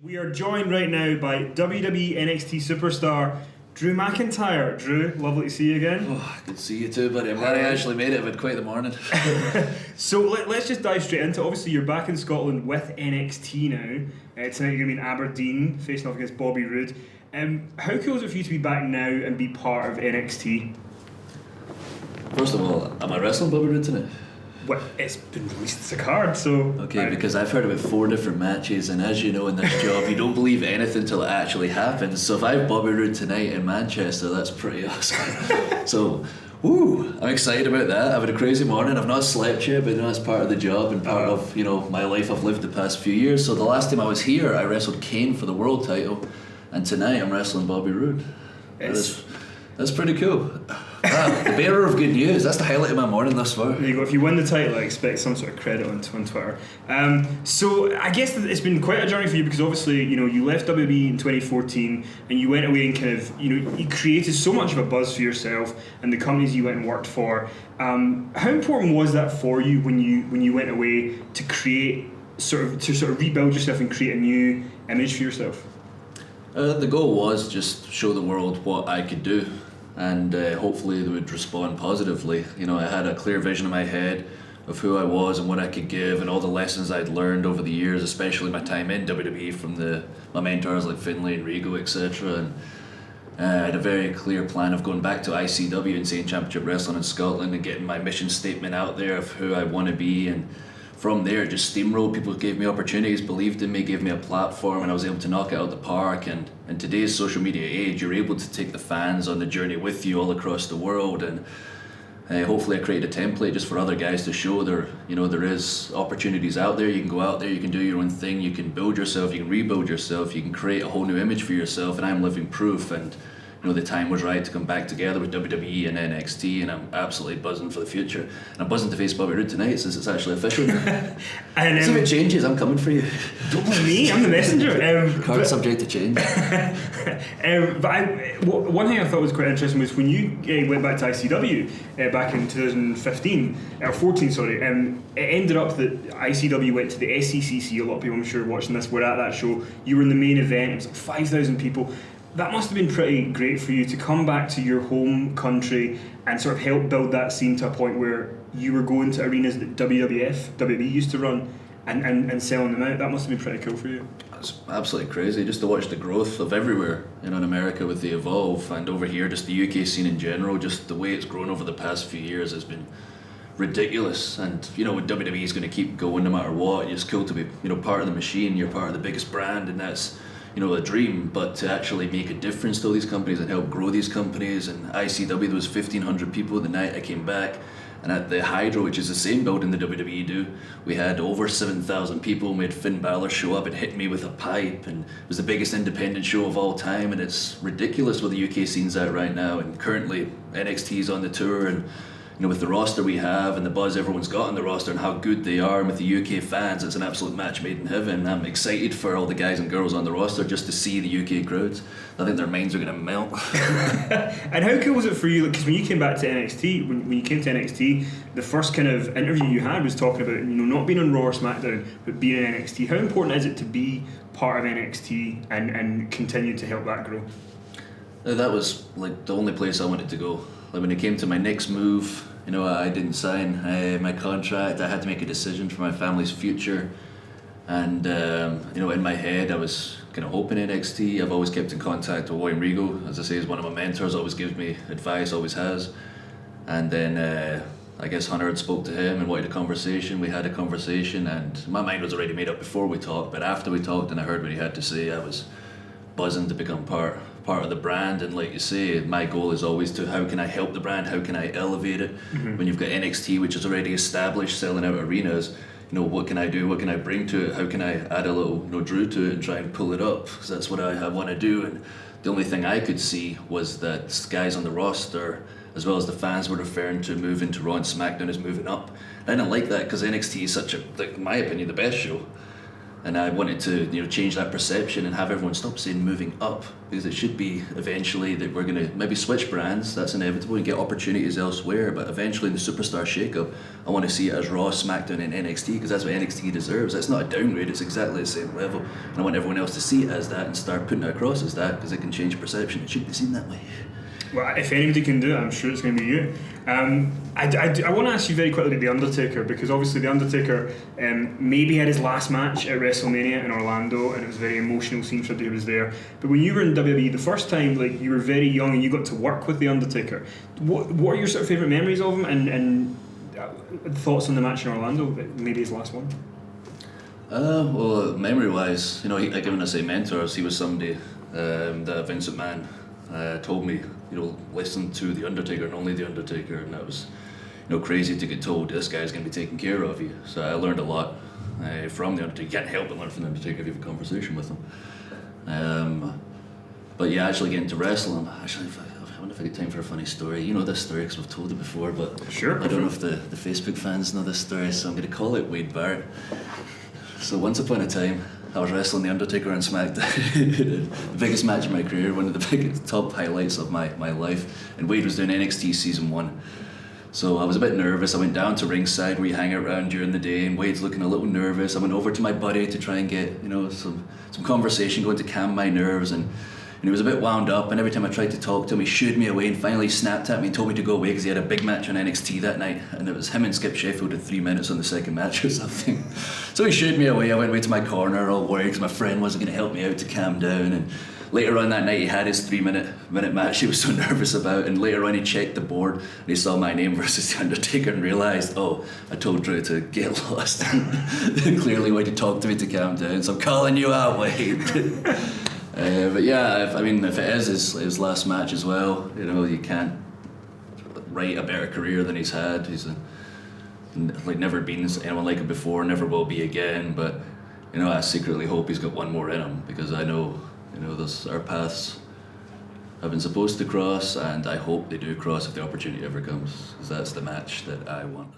We are joined right now by WWE NXT superstar Drew McIntyre. Drew, lovely to see you again. Oh, good to see you too, buddy. I'm glad I actually made it. I've had quite the morning. So let's just dive straight into it. Obviously, you're back in Scotland with NXT now. Tonight you're going to be in Aberdeen, facing off against Bobby Roode. How cool is it for you to be back now and be part of NXT? First of all, am I wrestling Bobby Roode tonight? Well, it's been released as a card, so... Okay, because I've heard about 4 different matches, and as you know in this job, you don't believe anything until it actually happens. So if I have Bobby Roode tonight in Manchester, that's pretty awesome. So, I'm excited about that. I've had a crazy morning. I've not slept yet, but that's part of the job and part of my life I've lived the past few years. So the last time I was here, I wrestled Kane for the world title, and tonight I'm wrestling Bobby Roode. That's pretty cool. The bearer of good news. That's the highlight of my morning thus far. There you go. If you win the title, I expect some sort of credit on Twitter. So I guess that it's been quite a journey for you, because obviously, you left WWE in 2014 and you went away and kind of, you created so much of a buzz for yourself and the companies you went and worked for. How important was that for you when you went away to create sort of rebuild yourself and create a new image for yourself? The goal was just show the world what I could do, and hopefully they would respond positively. I had a clear vision in my head of who I was and what I could give, and all the lessons I'd learned over the years, especially my time in WWE from my mentors like Finlay and Rigo, etc. And I had a very clear plan of going back to ICW, Insane Championship Wrestling in Scotland, and getting my mission statement out there of who I want to be. And from there, just steamrolled. People gave me opportunities, believed in me, gave me a platform, and I was able to knock it out of the park. And in today's social media age, you're able to take the fans on the journey with you all across the world. And hopefully I created a template just for other guys to show there is opportunities out there. You can go out there, you can do your own thing, you can build yourself, you can rebuild yourself, you can create a whole new image for yourself. And I'm living proof. And the time was right to come back together with WWE and NXT, and I'm absolutely buzzing for the future. And I'm buzzing to face Bobby Roode tonight since it's actually official. And if it changes, I'm coming for you. Don't blame me, I'm the messenger. Card subject to change. One thing I thought was quite interesting was when you went back to ICW back in 2015, or 14, sorry, it ended up that ICW went to the SECC. A lot of people, I'm sure, watching this were at that show. You were in the main event, it was like 5,000 people. That must have been pretty great for you to come back to your home country and sort of help build that scene to a point where you were going to arenas that WWE used to run and selling them out. That must have been pretty cool for you. It's absolutely crazy just to watch the growth of everywhere, in America with the Evolve, and over here just the UK scene in general. Just the way it's grown over the past few years has been ridiculous. And WWE is going to keep going no matter what. It's cool to be part of the machine. You're part of the biggest brand, and that's a dream, but to actually make a difference to all these companies and help grow these companies. And ICW, there was 1,500 people the night I came back, and at the Hydro, which is the same building the WWE do, we had over 7,000 people. We had Finn Balor show up and hit me with a pipe, and it was the biggest independent show of all time. And it's ridiculous where the UK scene's at right now, and currently NXT's on the tour, and with the roster we have and the buzz everyone's got on the roster and how good they are, and with the UK fans, it's an absolute match made in heaven. I'm excited for all the guys and girls on the roster just to see the UK crowds. I think their minds are going to melt. And how cool was it for you? Because when you came back to NXT, when you came to NXT, the first kind of interview you had was talking about not being on Raw or SmackDown, but being in NXT. How important is it to be part of NXT and continue to help that grow? That was like the only place I wanted to go. Like when it came to my next move, I didn't sign my contract. I had to make a decision for my family's future, and in my head I was kind of hoping NXT. I've always kept in contact with William Rigo, as I say, he's one of my mentors. Always gives me advice, always has. And then I guess Hunter had spoke to him and wanted a conversation. We had a conversation, and my mind was already made up before we talked. But after we talked and I heard what he had to say, I was buzzing to become part of the brand. And like you say, my goal is always to how can I help the brand, how can I elevate it. When you've got NXT, which is already established, selling out arenas, what can I do, what can I bring to it, how can I add a little Drew to it and try and pull it up, because that's what I want to do. And the only thing I could see was that guys on the roster, as well as the fans, were referring to moving to Raw and SmackDown as moving up. I didn't like that, because NXT is such a, like, in my opinion, the best show. And I wanted to change that perception and have everyone stop saying moving up, because it should be eventually that we're going to maybe switch brands, that's inevitable, and get opportunities elsewhere, but eventually in the superstar shakeup I want to see it as Raw, SmackDown and NXT, because that's what NXT deserves. It's not a downgrade, it's exactly the same level, and I want everyone else to see it as that and start putting it across as that, because it can change perception. It should be seen that way. Well, if anybody can do it, I'm sure it's going to be you. I want to ask you very quickly about The Undertaker, because obviously The Undertaker maybe had his last match at WrestleMania in Orlando, and it was a very emotional scene for everybody who was there. But when you were in WWE the first time, like, you were very young and you got to work with The Undertaker. What are your sort of favourite memories of him, and thoughts on the match in Orlando, maybe his last one? Well, memory-wise, given I say mentors, he was somebody that Vince McMahon told me, listen to The Undertaker and only The Undertaker, and that was, crazy to get told this guy's going to be taking care of you. So I learned a lot from The Undertaker. You can't help but learn from The Undertaker if you have a conversation with him. But yeah, actually getting to wrestling, I wonder if I get time for a funny story. You know this story because we've told it before, but sure. I don't know if the Facebook fans know this story, so I'm going to call it Wade Barrett. So once upon a time, I was wrestling The Undertaker on SmackDown, the biggest match of my career, one of the biggest top highlights of my life, and Wade was doing NXT Season 1. So I was a bit nervous. I went down to ringside where you hang around during the day, and Wade's looking a little nervous. I went over to my buddy to try and get some conversation going to calm my nerves, and he was a bit wound up, and every time I tried to talk to him, he shooed me away and finally snapped at me and told me to go away because he had a big match on NXT that night, and it was him and Skip Sheffield at 3 minutes on the second match or something. So he shooed me away. I went away to my corner all worried because my friend wasn't going to help me out to calm down, and later on that night he had his 3 minute match he was so nervous about, and later on he checked the board and he saw my name versus The Undertaker and realised, oh, I told Drew to get lost and clearly wanted to talk to me to calm down, so I'm calling you out, Wade. But yeah, if it is his last match as well, you can't write a better career than he's had. He's never been anyone like it before, never will be again. But I secretly hope he's got one more in him, because I know our paths have been supposed to cross, and I hope they do cross if the opportunity ever comes, because that's the match that I want.